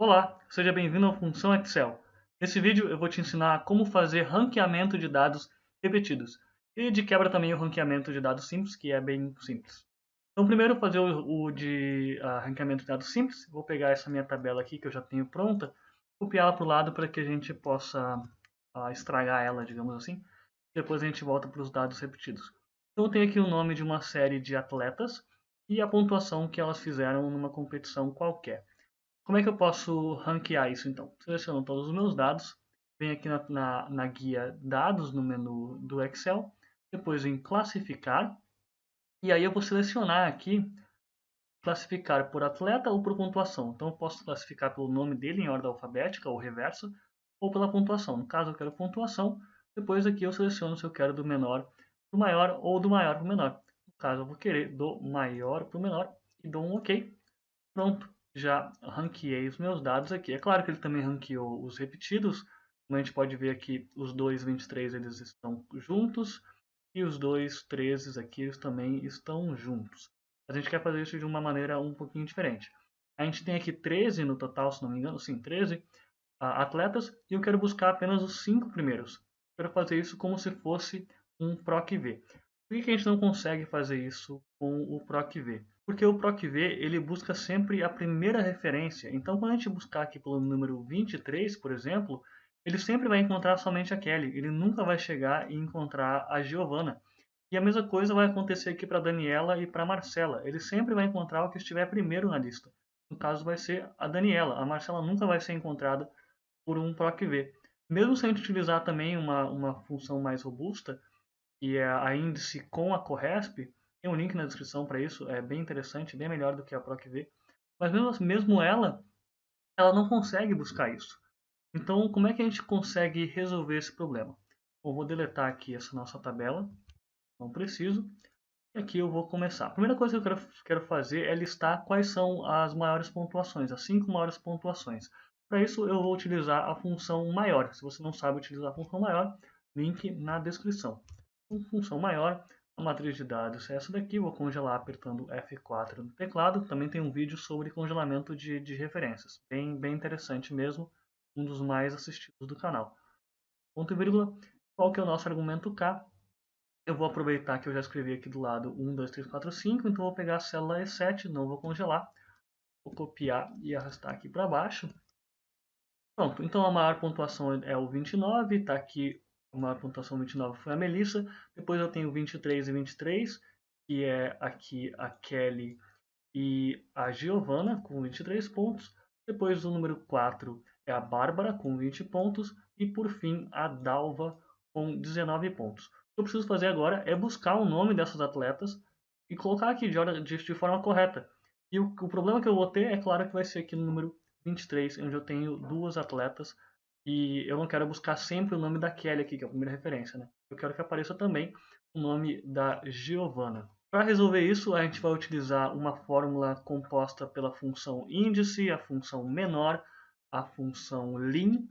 Olá, seja bem-vindo à Função Excel. Nesse vídeo eu vou te ensinar como fazer ranqueamento de dados repetidos e de quebra também o ranqueamento de dados simples, que é bem simples. Então primeiro fazer o ranqueamento de dados simples. Vou pegar essa minha tabela aqui que eu já tenho pronta, copiá-la para o lado para que a gente possa estragar ela, digamos assim. Depois a gente volta para os dados repetidos. Então eu tenho aqui o nome de uma série de atletas e a pontuação que elas fizeram numa competição qualquer. Como é que eu posso ranquear isso então? Seleciono todos os meus dados, venho aqui na guia Dados, no menu do Excel, depois em Classificar, e aí eu vou selecionar aqui, classificar por atleta ou por pontuação. Então eu posso classificar pelo nome dele em ordem alfabética ou reversa, ou pela pontuação. No caso eu quero pontuação, depois aqui eu seleciono se eu quero do menor para o maior ou do maior para o menor. No caso eu vou querer do maior para o menor e dou um OK. Pronto, já ranqueei os meus dados aqui. É claro que ele também ranqueou os repetidos. Como a gente pode ver aqui, os dois 23 eles estão juntos e os dois 13 aqui eles também estão juntos. A gente quer fazer isso de uma maneira um pouquinho diferente. A gente tem aqui 13 no total, se não me engano, sim, 13 atletas, e eu quero buscar apenas os 5 primeiros. Quero fazer isso como se fosse um PROC-V. Por que a gente não consegue fazer isso com o PROC-V? Porque o PROC-V ele busca sempre a primeira referência. Então, quando a gente buscar aqui pelo número 23, por exemplo, ele sempre vai encontrar somente a Kelly. Ele nunca vai chegar e encontrar a Giovanna. E a mesma coisa vai acontecer aqui para a Daniela e para a Marcela. Ele sempre vai encontrar o que estiver primeiro na lista. No caso, vai ser a Daniela. A Marcela nunca vai ser encontrada por um PROC-V. Mesmo se a gente utilizar também uma função mais robusta, que é a índice com a Corresp, tem um link na descrição para isso, é bem interessante, bem melhor do que a PROC-V, mas mesmo ela não consegue buscar isso. Então, como é que a gente consegue resolver esse problema? Bom, vou deletar aqui essa nossa tabela, não preciso, e aqui eu vou começar. A primeira coisa que eu quero fazer é listar quais são as maiores pontuações, as 5 maiores pontuações. Para isso, eu vou utilizar a função maior. Se você não sabe utilizar a função maior, link na descrição. Então, função maior, a matriz de dados é essa daqui. Vou congelar apertando F4 no teclado. Também tem um vídeo sobre congelamento de referências. Bem interessante mesmo, um dos mais assistidos do canal. Ponto e vírgula, qual que é o nosso argumento K? Eu vou aproveitar que eu já escrevi aqui do lado 1, 2, 3, 4, 5, então vou pegar a célula E7, não vou congelar, vou copiar e arrastar aqui para baixo. Pronto, então a maior pontuação é o 29, está aqui, a maior pontuação 29 foi a Melissa, depois eu tenho 23 e 23, que é aqui a Kelly e a Giovanna com 23 pontos, depois o número 4 é a Bárbara com 20 pontos e por fim a Dalva com 19 pontos. O que eu preciso fazer agora é buscar o nome dessas atletas e colocar aqui de forma correta. E o problema que eu vou ter é claro que vai ser aqui no número 23, onde eu tenho duas atletas e eu não quero buscar sempre o nome da Kelly aqui, que é a primeira referência, né? Eu quero que apareça também o nome da Giovanna. Para resolver isso, a gente vai utilizar uma fórmula composta pela função índice, a função menor, a função lim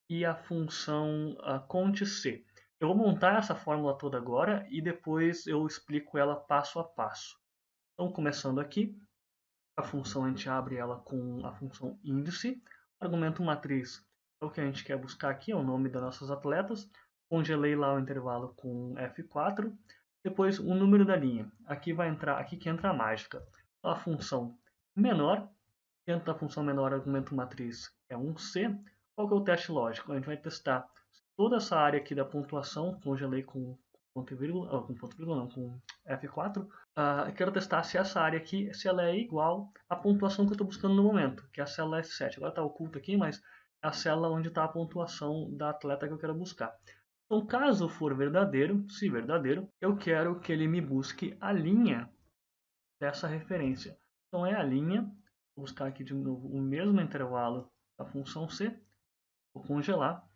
e a função cont.c. Eu vou montar essa fórmula toda agora e depois eu explico ela passo a passo. Então, começando aqui, a função a gente abre ela com a função índice, argumento matriz é o que a gente quer buscar aqui, é o nome das nossas atletas, congelei lá o intervalo com F4, depois o número da linha, aqui vai entrar, aqui que entra a mágica, a função menor, dentro da função menor argumento matriz é um C, qual que é o teste lógico? A gente vai testar toda essa área aqui da pontuação, congelei com ponto e vírgula, com ponto e vírgula não, com F4, eu quero testar se essa área aqui, se ela é igual à pontuação que eu estou buscando no momento, que é a célula S7. Agora está oculta aqui, mas é a célula onde está a pontuação da atleta que eu quero buscar. Então, caso for verdadeiro, se verdadeiro, eu quero que ele me busque a linha dessa referência. Então, é a linha, vou buscar aqui de novo o mesmo intervalo da função C, vou congelar.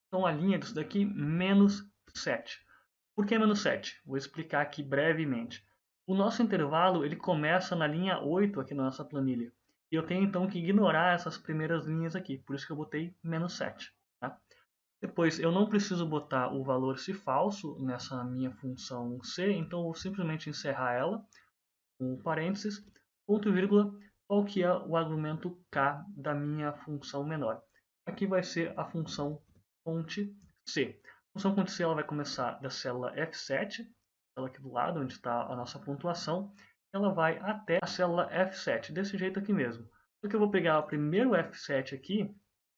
Então, a linha disso daqui, menos 7. Por que menos 7? Vou explicar aqui brevemente. O nosso intervalo ele começa na linha 8 aqui na nossa planilha. E eu tenho então que ignorar essas primeiras linhas aqui. Por isso que eu botei menos 7. Tá? Depois, eu não preciso botar o valor se falso nessa minha função C. Então, eu vou simplesmente encerrar ela com parênteses, ponto e vírgula. qual que é o argumento k da minha função menor. Aqui vai ser a função fonte C. A função fonte C ela vai começar da célula F7, ela aqui do lado, onde está a nossa pontuação, ela vai até a célula F7, desse jeito aqui mesmo. Só que eu vou pegar o primeiro F7 aqui,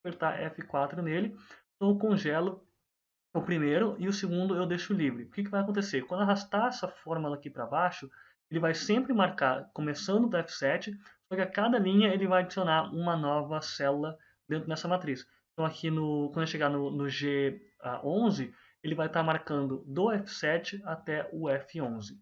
apertar F4 nele, então eu congelo o primeiro e o segundo eu deixo livre. O que vai acontecer? Quando arrastar essa fórmula aqui para baixo, ele vai sempre marcar, começando do F7, só que a cada linha ele vai adicionar uma nova célula dentro dessa matriz. Então aqui quando eu chegar no G11, ele vai estar marcando do F7 até o F11.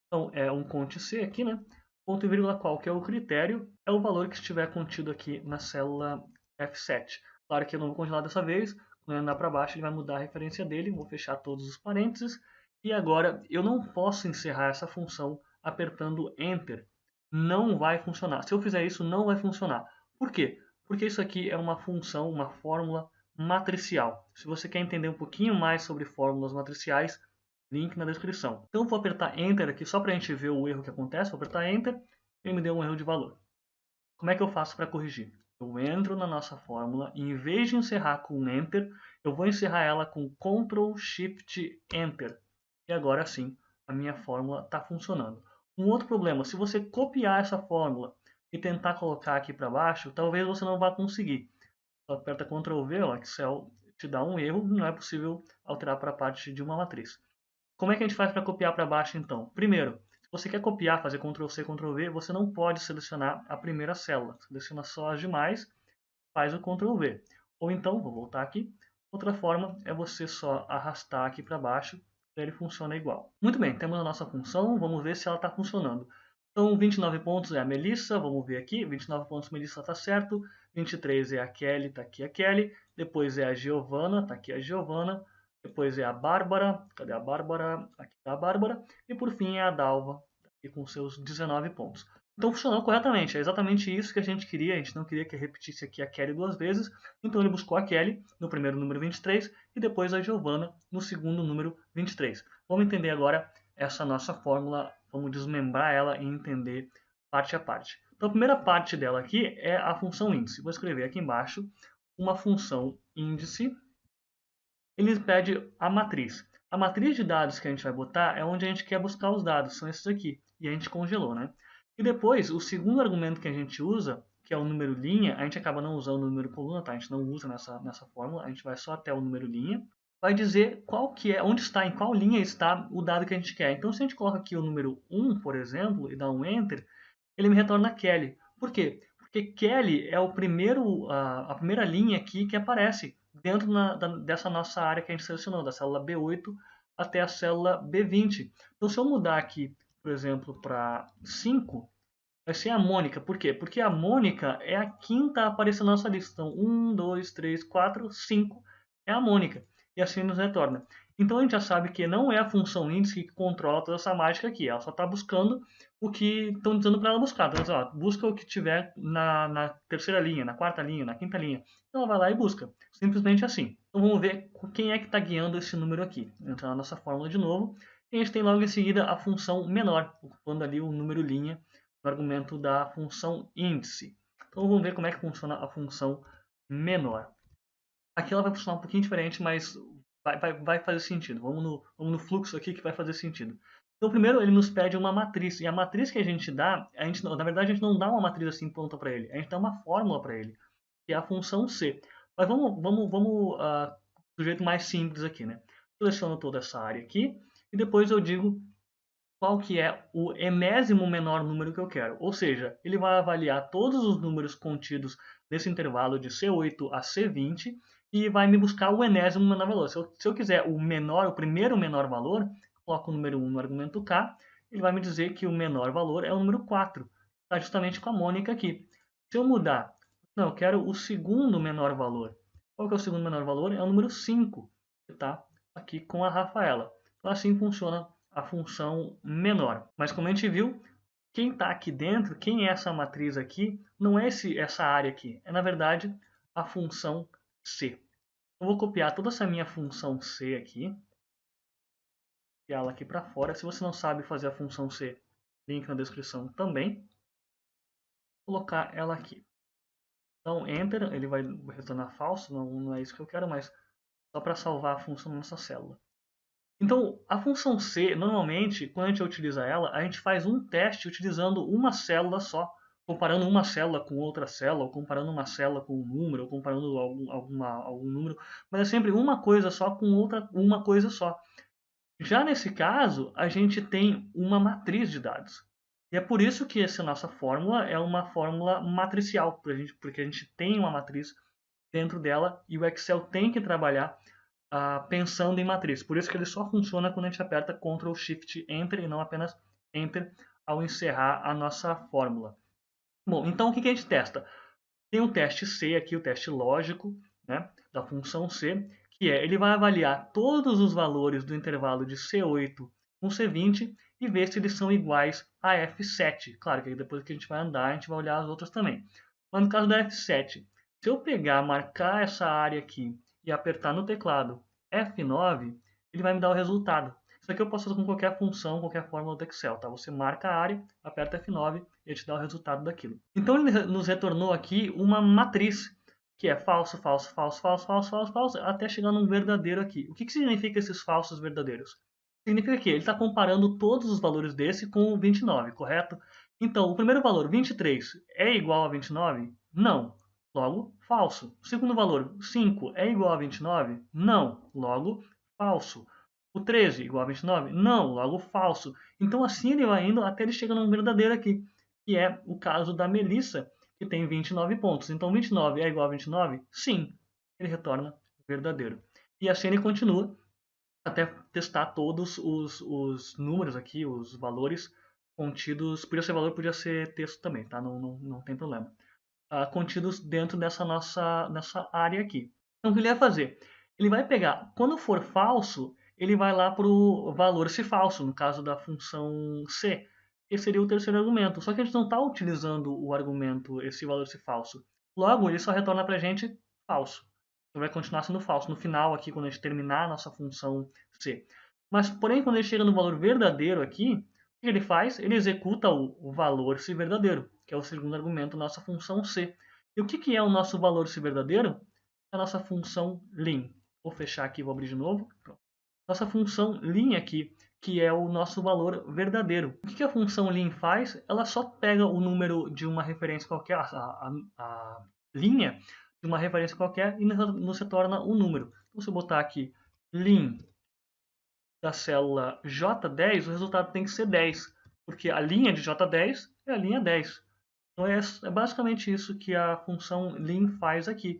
Então é um conte C aqui, né? Ponto e vírgula qual que é o critério, é o valor que estiver contido aqui na célula F7. Claro que eu não vou congelar dessa vez, quando eu andar para baixo ele vai mudar a referência dele, vou fechar todos os parênteses, e agora eu não posso encerrar essa função apertando Enter. Não vai funcionar. Se eu fizer isso, não vai funcionar. Por quê? Porque isso aqui é uma função, uma fórmula matricial. Se você quer entender um pouquinho mais sobre fórmulas matriciais, link na descrição. Então vou apertar Enter aqui só para a gente ver o erro que acontece. Vou apertar Enter e me deu um erro de valor. Como é que eu faço para corrigir? Eu entro na nossa fórmula e em vez de encerrar com Enter, eu vou encerrar ela com Ctrl Shift Enter. E agora sim, a minha fórmula está funcionando. Um outro problema, se você copiar essa fórmula e tentar colocar aqui para baixo, talvez você não vá conseguir. Só aperta Ctrl V, o Excel te dá um erro, não é possível alterar para a parte de uma matriz. Como é que a gente faz para copiar para baixo então? Primeiro, se você quer copiar, fazer Ctrl C, Ctrl V, você não pode selecionar a primeira célula. Seleciona só as demais, faz o Ctrl V. Ou então, vou voltar aqui, outra forma é você só arrastar aqui para baixo, e ele funciona igual. Muito bem, temos a nossa função, vamos ver se ela está funcionando. Então, 29 pontos é a Melissa, vamos ver aqui, 29 pontos Melissa está certo, 23 é a Kelly, está aqui a Kelly, depois é a Giovana, está aqui a Giovana, depois é a Bárbara, cadê a Bárbara? Aqui está a Bárbara, e por fim é a Dalva, aqui com seus 19 pontos. Então funcionou corretamente, é exatamente isso que a gente queria, a gente não queria que repetisse aqui a Kelly duas vezes, então ele buscou a Kelly no primeiro número 23 e depois a Giovana no segundo número 23. Vamos entender agora essa nossa fórmula, vamos desmembrar ela e entender parte a parte. Então a primeira parte dela aqui é a função índice. Vou escrever aqui embaixo uma função índice. Ele pede a matriz. A matriz de dados que a gente vai botar é onde a gente quer buscar os dados, são esses aqui. E a gente congelou, né? E depois, o segundo argumento que a gente usa, que é o número linha, a gente acaba não usando o número coluna, tá? A gente não usa nessa fórmula, a gente vai só até o número linha. Vai dizer qual que é, onde está, em qual linha está o dado que a gente quer. Então, se a gente coloca aqui o número 1, por exemplo, e dá um Enter, ele me retorna Kelly. Por quê? Porque Kelly é o a primeira linha aqui que aparece dentro dessa nossa área que a gente selecionou, da célula B8 até a célula B20. Então, se eu mudar aqui, por exemplo, para 5, vai ser a Mônica. Por quê? Porque a Mônica é a quinta a aparecer na nossa lista. Então, 1, 2, 3, 4, 5 é a Mônica. E assim nos retorna. Então, a gente já sabe que não é a função índice que controla toda essa mágica aqui. Ela só está buscando o que estão dizendo para ela buscar. Então, ó, busca o que tiver na terceira linha, na quarta linha, na quinta linha. Então, ela vai lá e busca. Simplesmente assim. Então, vamos ver quem é que está guiando esse número aqui. Entrar na nossa fórmula de novo. E a gente tem logo em seguida a função menor, ocupando ali o número linha no argumento da função índice. Então vamos ver como é que funciona a função menor. Aqui ela vai funcionar um pouquinho diferente, mas vai fazer sentido. Vamos no fluxo aqui que vai fazer sentido. Então primeiro ele nos pede uma matriz, e a matriz que a gente dá, na verdade a gente não dá uma matriz assim pronta para ele, a gente dá uma fórmula para ele, que é a função C. Mas vamos do jeito mais simples aqui, né? Seleciono toda essa área aqui, e depois eu digo qual que é o enésimo menor número que eu quero. Ou seja, ele vai avaliar todos os números contidos nesse intervalo de C8 a C20 e vai me buscar o enésimo menor valor. Se eu quiser o primeiro menor valor, coloco o número 1 no argumento K, ele vai me dizer que o menor valor é o número 4. Está justamente com a Mônica aqui. Se eu mudar, não, eu quero o segundo menor valor. Qual que é o segundo menor valor? É o número 5, que está aqui com a Rafaela. Então assim funciona a função menor. Mas como a gente viu, quem está aqui dentro, quem é essa matriz aqui, não é essa área aqui. É, na verdade, a função C. Eu vou copiar toda essa minha função C aqui. Copiar ela aqui para fora. Se você não sabe fazer a função C, link na descrição também. colocar ela aqui. Então, Enter, ele vai retornar falso, não é isso que eu quero, mas só para salvar a função nessa célula. Então, a função C, normalmente, quando a gente utiliza ela, a gente faz um teste utilizando uma célula só, comparando uma célula com outra célula, ou comparando uma célula com um número, ou comparando algum número, mas é sempre uma coisa só com uma coisa só. Já nesse caso, a gente tem uma matriz de dados. E é por isso que essa nossa fórmula é uma fórmula matricial, porque a gente tem uma matriz dentro dela e o Excel tem que trabalhar pensando em matriz. Por isso que ele só funciona quando a gente aperta Ctrl Shift Enter e não apenas Enter ao encerrar a nossa fórmula. Bom, então o que a gente testa? Tem o teste C aqui, o teste lógico, né, da função C, que ele vai avaliar todos os valores do intervalo de C8 com C20 e ver se eles são iguais a F7. Claro que depois que a gente vai andar, a gente vai olhar as outras também. Mas no caso da F7, se eu pegar, marcar essa área aqui e apertar no teclado F9, ele vai me dar o resultado. Isso aqui eu posso fazer com qualquer função, qualquer fórmula do Excel, tá? Você marca a área, aperta F9 e ele te dá o resultado daquilo. Então ele nos retornou aqui uma matriz, que é falso, falso, falso, falso, falso, falso, falso, até chegar num verdadeiro aqui. O que significa esses falsos verdadeiros? Significa que ele está comparando todos os valores desse com o 29, correto? Então, o primeiro valor, 23, é igual a 29? Não. Logo, falso. O segundo valor, 5, é igual a 29? Não. Logo, falso. O 13 igual a 29? Não, logo falso. Então assim ele vai indo até ele chega num verdadeiro aqui, que é o caso da Melissa, que tem 29 pontos. Então 29 é igual a 29? Sim, ele retorna verdadeiro. E assim ele continua até testar todos os números aqui, os valores contidos, podia ser valor, podia ser texto também, tá? Não tem problema. Contidos dentro nessa área aqui. Então o que ele vai fazer? Ele vai pegar, quando for falso, ele vai lá para o valor se falso, no caso da função C, que seria o terceiro argumento. Só que a gente não está utilizando o argumento, esse valor se falso. Logo, ele só retorna para a gente falso. Então vai continuar sendo falso no final aqui, quando a gente terminar a nossa função C. Mas, porém, quando ele chega no valor verdadeiro aqui, o que ele faz? Ele executa o valor se verdadeiro, que é o segundo argumento da nossa função C. E o que é o nosso valor se verdadeiro? É a nossa função lim. Vou fechar aqui, vou abrir de novo. Pronto. Nossa função lim aqui, que é o nosso valor verdadeiro. O que a função lim faz? Ela só pega o número de uma referência qualquer, a linha de uma referência qualquer e nos retorna um número. Então, se eu botar aqui lim da célula J10, o resultado tem que ser 10, porque a linha de J10 é a linha 10. Então é basicamente isso que a função lim faz aqui.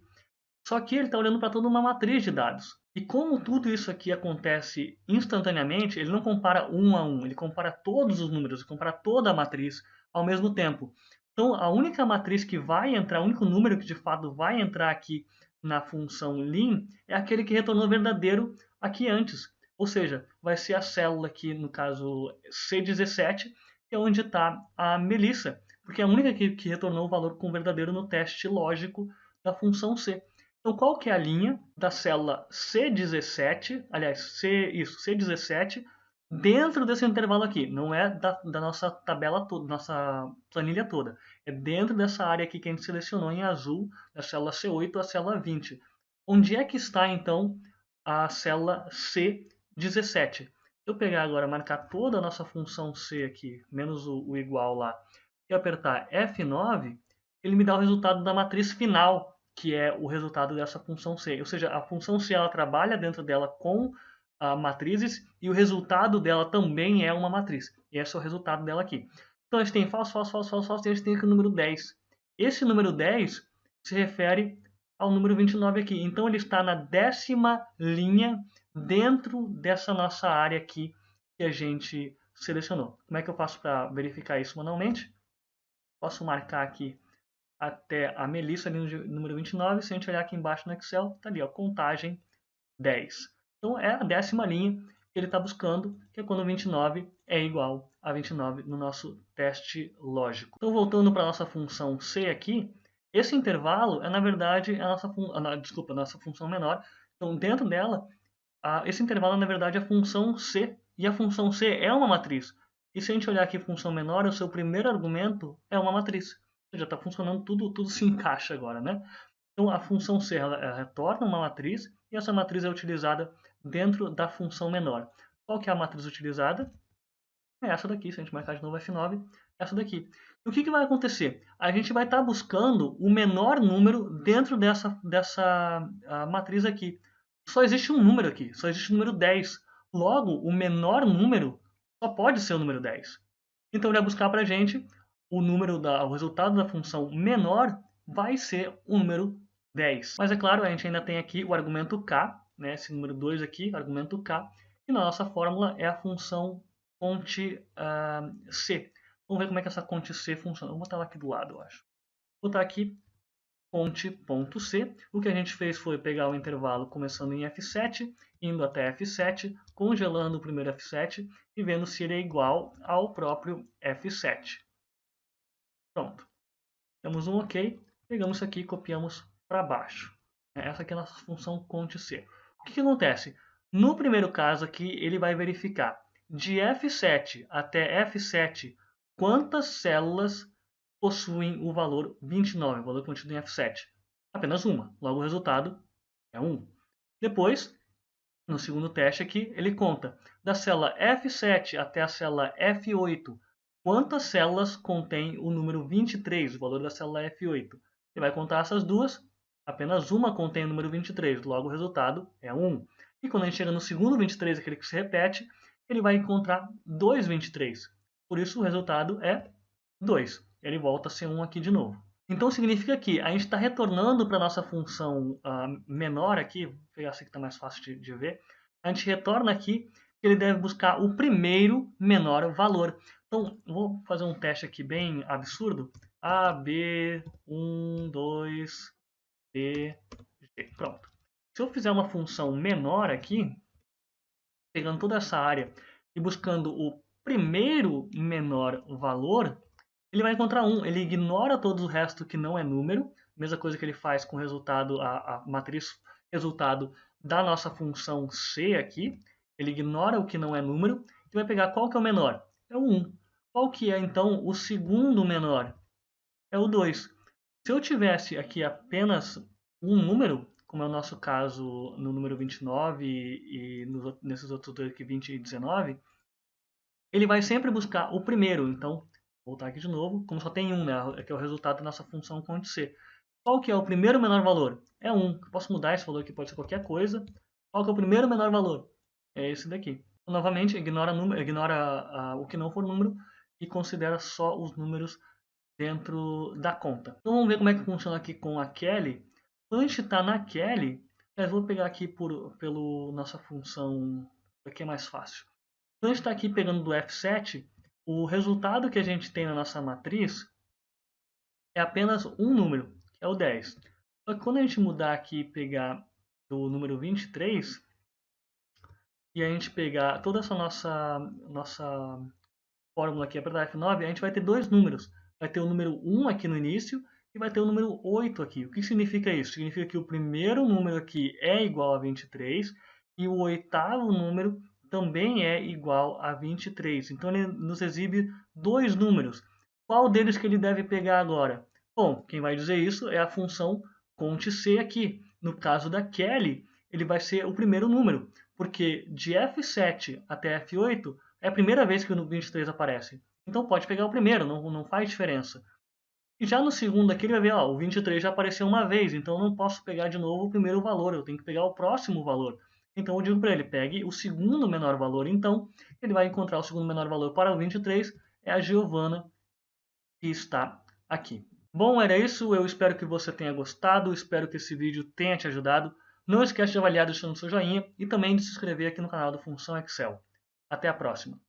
Só que ele está olhando para toda uma matriz de dados. E como tudo isso aqui acontece instantaneamente, ele não compara um a um, ele compara todos os números, ele compara toda a matriz ao mesmo tempo. Então a única matriz que vai entrar, o único número que de fato vai entrar aqui na função lim é aquele que retornou verdadeiro aqui antes. Ou seja, vai ser a célula aqui, no caso C17, que é onde está a Melissa, porque é a única que retornou o valor com verdadeiro no teste lógico da função C. Então, qual que é a linha da célula C17, aliás, C17, dentro desse intervalo aqui? Não é da nossa tabela toda, nossa planilha toda. É dentro dessa área aqui que a gente selecionou em azul, da célula C8 à célula 20. Onde é que está, então, a célula C17? Se eu pegar agora, marcar toda a nossa função C aqui, menos o igual lá, e apertar F9, ele me dá o resultado da matriz final, que é o resultado dessa função C. Ou seja, a função C ela trabalha dentro dela com matrizes e o resultado dela também é uma matriz. E esse é o resultado dela aqui. Então a gente tem falso, falso, falso, falso, falso, e a gente tem aqui o número 10. Esse número 10 se refere ao número 29 aqui. Então ele está na 10ª linha dentro dessa nossa área aqui que a gente selecionou. Como é que eu faço para verificar isso manualmente? Posso marcar aqui até a Melissa, ali no número 29. Se a gente olhar aqui embaixo no Excel, está ali, ó, contagem 10. Então é a 10ª linha que ele está buscando, que é quando 29 é igual a 29 no nosso teste lógico. Então voltando para a nossa função C aqui, esse intervalo é na verdade a nossa função menor. Então dentro dela, esse intervalo é na verdade a função C, e a função C é uma matriz. E se a gente olhar aqui função menor, o seu primeiro argumento é uma matriz. Já está funcionando, tudo se encaixa agora, né? Então a função C ela retorna uma matriz e essa matriz é utilizada dentro da função menor. Qual que é a matriz utilizada? É essa daqui, se a gente marcar de novo F9, essa daqui. E o que vai acontecer? A gente vai estar buscando o menor número dentro dessa matriz aqui. Só existe um número aqui, só existe o número 10. Logo, o menor número só pode ser o número 10. Então ele vai buscar para a gente o resultado da função menor vai ser o número 10. Mas é claro, a gente ainda tem aqui o argumento k, né, esse número 2 aqui, argumento k, e na nossa fórmula é a função conte C. Vamos ver como é que essa conte C funciona. Vou botar ela aqui do lado, eu acho. Vou botar aqui conte.c. O que a gente fez foi pegar o intervalo começando em F7, indo até F7, congelando o primeiro F7 e vendo se ele é igual ao próprio F7. Pronto. Temos um OK. Pegamos isso aqui e copiamos para baixo. Essa aqui é a nossa função conte.c. O que acontece? No primeiro caso aqui, ele vai verificar de F7 até F7 quantas células possuem o valor 29, o valor contido em F7. Apenas uma. Logo o resultado é 1. Depois, no segundo teste aqui, ele conta da célula F7 até a célula F8 quantas células contém o número 23, o valor da célula F8. Ele vai contar essas duas, apenas uma contém o número 23, logo o resultado é 1. E quando a gente chega no segundo 23, aquele que se repete, ele vai encontrar dois 23. Por isso o resultado é 2. Ele volta a ser 1 aqui de novo. Então significa que a gente está retornando para a nossa função menor aqui, vou pegar essa aqui que está mais fácil de ver, a gente retorna aqui que ele deve buscar o primeiro menor valor. Então, vou fazer um teste aqui bem absurdo. A, B, 1, 2, B, G. Pronto. Se eu fizer uma função menor aqui, pegando toda essa área e buscando o primeiro menor valor, ele vai encontrar 1. Ele ignora todo o resto que não é número. Mesma coisa que ele faz com o resultado, a matriz resultado da nossa função C aqui. Ele ignora o que não é número e vai pegar qual que é o menor? É o 1. Qual que é, então, o segundo menor? É o 2. Se eu tivesse aqui apenas um número, como é o nosso caso no número 29 e nesses outros dois aqui, 20 e 19, ele vai sempre buscar o primeiro. Então, vou voltar aqui de novo, como só tem um, né, que é o resultado da nossa função conte.c. Qual que é o primeiro menor valor? É 1. Eu posso mudar esse valor aqui, pode ser qualquer coisa. Qual que é o primeiro menor valor? É esse daqui. Então, novamente, ignora o que não for número e considera só os números dentro da conta. Então vamos ver como é que funciona aqui com a Kelly. Quando a gente está na Kelly, eu vou pegar aqui pela nossa função, aqui é mais fácil. Quando a gente está aqui pegando do F7, o resultado que a gente tem na nossa matriz é apenas um número, que é o 10. Só que quando a gente mudar aqui e pegar do número 23, e a gente pegar toda essa nossa fórmula aqui, apertar F9, a gente vai ter dois números. Vai ter o número 1 aqui no início e vai ter o número 8 aqui. O que significa isso? Significa que o primeiro número aqui é igual a 23 e o oitavo número também é igual a 23. Então ele nos exibe dois números. Qual deles que ele deve pegar agora? Bom, quem vai dizer isso é a função conte.c aqui. No caso da Kelly, ele vai ser o primeiro número, porque de F7 até F8 é a primeira vez que o 23 aparece. Então pode pegar o primeiro, não faz diferença. E já no segundo aqui ele vai ver, ó, o 23 já apareceu uma vez, então eu não posso pegar de novo o primeiro valor, eu tenho que pegar o próximo valor. Então eu digo para ele, pegue o segundo menor valor. Então ele vai encontrar o segundo menor valor para o 23, é a Giovana que está aqui. Bom, era isso, eu espero que você tenha gostado, espero que esse vídeo tenha te ajudado. Não esquece de avaliar deixando seu joinha e também de se inscrever aqui no canal do Função Excel. Até a próxima!